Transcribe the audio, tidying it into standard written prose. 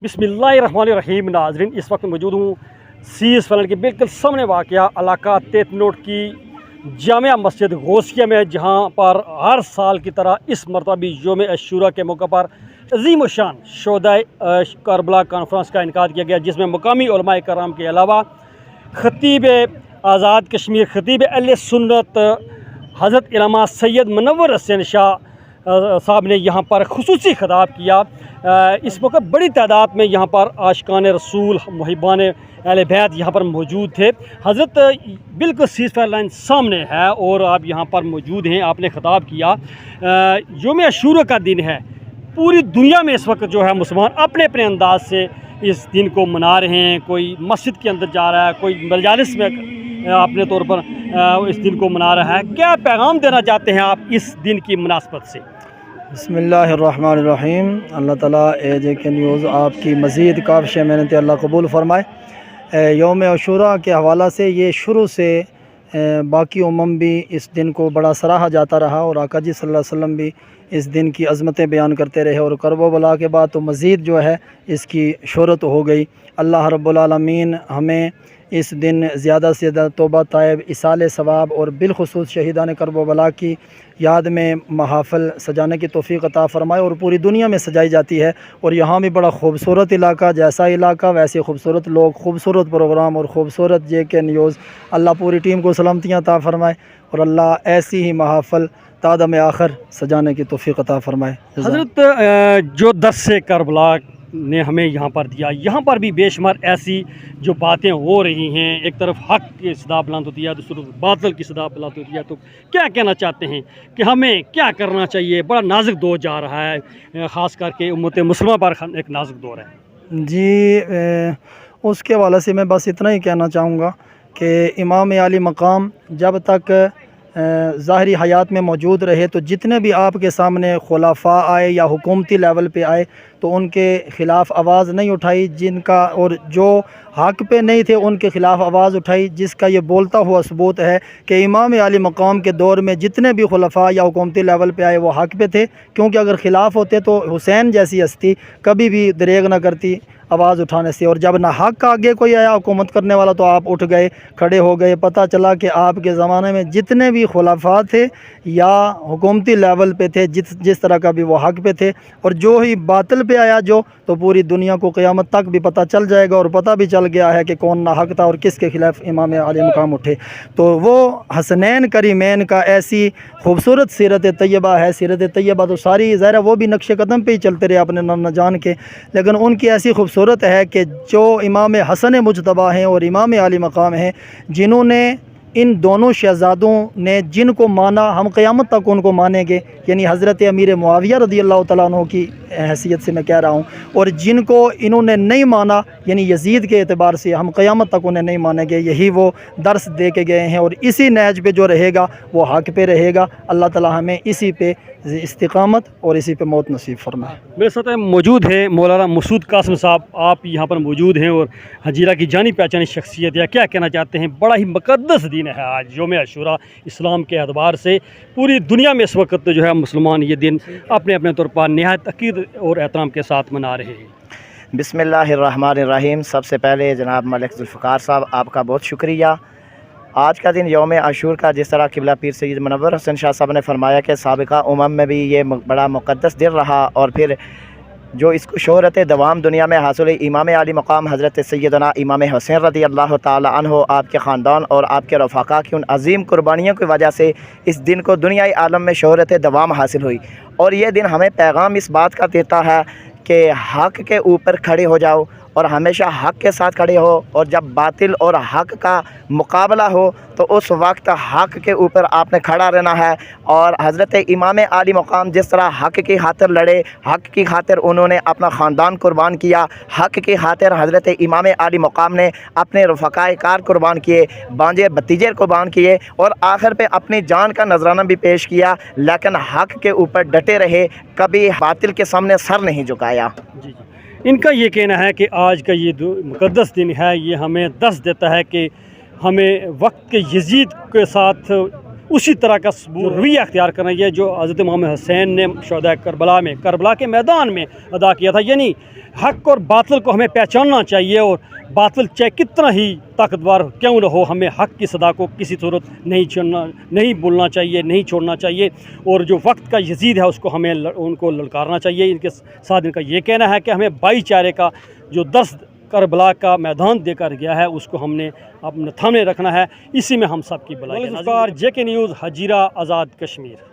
बिस्मिल्लाहिर्रहमानिर्रहीम। नाज़रीन, इस वक्त मौजूद हूँ सीस फलन के बिल्कुल सामने वाक़या इलाका तेतनोट की जामिया मस्जिद गौसिया में, जहाँ पर हर साल की तरह इस मरतबा भी यौम अशूरा के मौके पर अज़ीम शान शोहदाए करबला कॉन्फ्रेंस का इनकाद किया गया, जिसमें मुकामी उलमाए कराम के अलावा ख़तीब आज़ाद कश्मीर, ख़तीब अहले सुन्नत हज़रत इल्मा सैयद मुनव्वर हुसैन शाह साहब ने यहाँ पर खुसूसी खिताब किया। इस वक्त बड़ी तादाद में यहाँ पर आशिकान रसूल मुहिबान अहले बैत यहाँ पर मौजूद थे। हज़रत बिल्कुल सीज़फायर लाइन सामने है और आप यहाँ पर मौजूद हैं। आपने खिताब किया, यौम अशूरा का दिन है। पूरी दुनिया में इस वक्त जो है मुसलमान अपने अपने अंदाज से इस दिन को मना रहे हैं। कोई मस्जिद के अंदर जा रहा है, कोई मजालिस में अपने तौर पर इस दिन को मना रहा है। क्या पैगाम देना चाहते हैं आप इस दिन की मुनासबत से? बिस्मिल्लाहिर्रहमानिर्रहीम। अल्लाह ताला के न्यूज़ आपकी मज़ीद काफ़िश मेहनत अल्लाह कबूल फ़रमाए। यौम अशूरा के हवाला से ये शुरू से बाकी उम्म भी इस दिन को बड़ा सराहा जाता रहा और आका जी सल्लल्लाहु अलैहि वसल्लम भी इस दिन की अज़मतें बयान करते रहे और करबो बला के बाद तो मज़ीद जो है इसकी शोहरत हो गई। अल्लाह रब्बुल आलमीन हमें इस दिन ज़्यादा से ज़्यादा तौबा तायब, इसाले सवाब और बिलखुसूस शहीदान करबो बला की याद में महाफ़िल सजाने की तौफ़ीक़ अता फ़रमाए। और पूरी दुनिया में सजाई जाती है और यहाँ भी बड़ा खूबसूरत इलाका, जैसा इलाका वैसे खूबसूरत लोग, खूबसूरत प्रोग्राम और ख़ूबसूरत JK न्यूज़। अल्लाह पूरी टीम को सलामतियाँ अता फ़रमाए और अल्लाह ऐसी ही महाफ़िल तादम आखिर सजाने की तौफ़ीक़ अता फ़रमाए। हज़रत जो दर्स करबला ने हमें यहाँ पर दिया, यहाँ पर भी बेशुमार ऐसी जो बातें हो रही हैं, एक तरफ हक़ की सदा बुलंद होती है, दूसरी तरफ बातिल की सदा बुलंद होती है। तो क्या कहना चाहते हैं कि हमें क्या करना चाहिए? बड़ा नाजुक दौर जा रहा है, ख़ास करके उम्मत मुस्लिमा पर एक नाजुक दौर है जी। उसके हवाले से मैं बस इतना ही कहना चाहूँगा कि इमाम आली मकाम जब तक ज़ाहरी हयात में मौजूद रहे तो जितने भी आपके सामने खुलाफा आए या हुकूमती लेवल पे आए तो उनके ख़िलाफ़ आवाज़ नहीं उठाई, जिनका और जो हक़ पे नहीं थे उनके ख़िलाफ़ आवाज़ उठाई, जिसका ये बोलता हुआ सबूत है कि इमाम आली मकाम के दौर में जितने भी खुलाफा या हुकूमती लेवल पे आए वो हक़ पे थे। क्योंकि अगर ख़िलाफ़ होते तो हुसैन जैसी हस्ती कभी भी दरेग ना करती आवाज़ उठाने से। और जब ना हक़ आगे कोई आया हुकूमत करने वाला तो आप उठ गए, खड़े हो गए। पता चला कि आपके ज़माने में जितने भी खुलाफा थे या हुकूमती लेवल पे थे, जिस तरह का भी वो हक़ पे थे, और जो ही बातिल पे आया तो पूरी दुनिया को क़यामत तक भी पता चल जाएगा और पता भी चल गया है कि कौन ना हक़ था और किसके ख़िलाफ़ इमाम आली मकाम उठे। तो वो हसनैन करीमैन का ऐसी खूबसूरत सीरत तैयबा है। सीरत तैयबा तो सारी ज़ाहिर वो भी नक्शे कदम पे ही चलते रहे अपने न जान के, लेकिन उनकी ऐसी खूबसूरत है कि जो इमाम हसन मुजतबा हैं और इमाम आली मकाम हैं, जिन्होंने इन दोनों शहज़ादों ने जिनको माना हम क़यामत तक उनको मानेंगे, यानी हज़रत अमीर मुआविया रज़ियल्लाहु तआला अन्हु की हैसियत से मैं कह रहा हूँ, और जिनको इन्होंने नहीं माना यानी यजीद के एतबार से हम क़यामत तक उन्हें नहीं मानेंगे। यही वो दर्स दे के गए हैं और इसी नहज पे जो रहेगा वो हक़ पे रहेगा। अल्लाह ताला हमें इसी पे इस्तिक़ामत और इसी पे मौत नसीब फरमाए। मेरे साथ मौजूद हैं मौलाना मसूद कासिम साहब, आप यहाँ पर मौजूद हैं और हजीरा की जानी पहचानी शख्सियत है। क्या कहना चाहते हैं? बड़ा ही मुक़द्दस दिन है आज यौम अशूरा, इस्लाम के एतबार से पूरी दुनिया में इस वक्त जो है मुसलमान ये दिन अपने अपने तौर पर निहायत अक़ीदत और एहतराम के साथ मना रहे हैं। बिस्मिल्लाहिर्रहमानिर्रहीम। सबसे पहले जनाब मलिक ज़ुल्फ़िकार साहब आपका बहुत शुक्रिया। आज का दिन यौम आशूर का, जिस तरह क़िबला पीर सैयद मुनव्वर हुसैन शाह साहब ने फरमाया कि साबिक़ा उम्म में भी ये बड़ा मुक़द्दस दिन रहा और फिर जो इसको शोहरत दवाम दुनिया में हासिल हुई, इमाम आली मकाम हज़रत सैयदना इमाम हुसैन रज़ियल्लाहु ताला अन्हु, आपके ख़ानदान और आपके रफ़ाक़ा की उन अज़ीम कुर्बानियों की वजह से इस दिन को दुनियाई आलम में शोहरत दवाम हासिल हुई। और ये दिन हमें पैगाम इस बात का देता है कि हक़ के ऊपर खड़े हो जाओ और हमेशा हक़ के साथ खड़े हो, और जब बातिल और हक़ का मुकाबला हो तो उस वक्त हक़ के ऊपर आपने खड़ा रहना है। और हज़रत इमाम आली मकाम जिस तरह हक़ की खातिर लड़े, हक़ की खातिर उन्होंने अपना ख़ानदान कुर्बान किया, हक़ की खातिर हज़रत इमाम आली मकाम ने अपने रफ़ाक़ाए कार कुर्बान किए, बांजे भतीजे कुर्बान किए और आखिर पे अपनी जान का नजराना भी पेश किया, लेकिन हक़ के ऊपर डटे रहे, कभी बातिल के सामने सर नहीं झुकाया। जी। इनका ये कहना है कि आज का ये मुक़द्दस दिन है, ये हमें दर्स देता है कि हमें वक्त के यजीद के साथ اسی طرح کا رویہ اختیار کرنا یہ جو حضرت امام حسین نے شہدائے کربلا کے میدان میں ادا کیا تھا، یعنی حق اور باطل کو ہمیں پہچاننا چاہیے، اور باطل چاہے کتنا ہی طاقتور کیوں نہ ہو، ہمیں حق کی صدا کو کسی صورت نہیں بولنا چاہیے، نہیں چھوڑنا چاہیے، اور جو وقت کا یزید ہے اس کو ہمیں ان کو للکارنا چاہیے۔ ان کے ساتھ ان کا یہ کہنا ہے کہ ہمیں بھائی چارے کا جو درس کربلا کا میدان دے کر گیا ہے اس کو ہم نے اپنے تھامے رکھنا ہے، اسی میں ہم سب کی بھلائی ہے۔ JK news, Hajira, Azad Kashmir.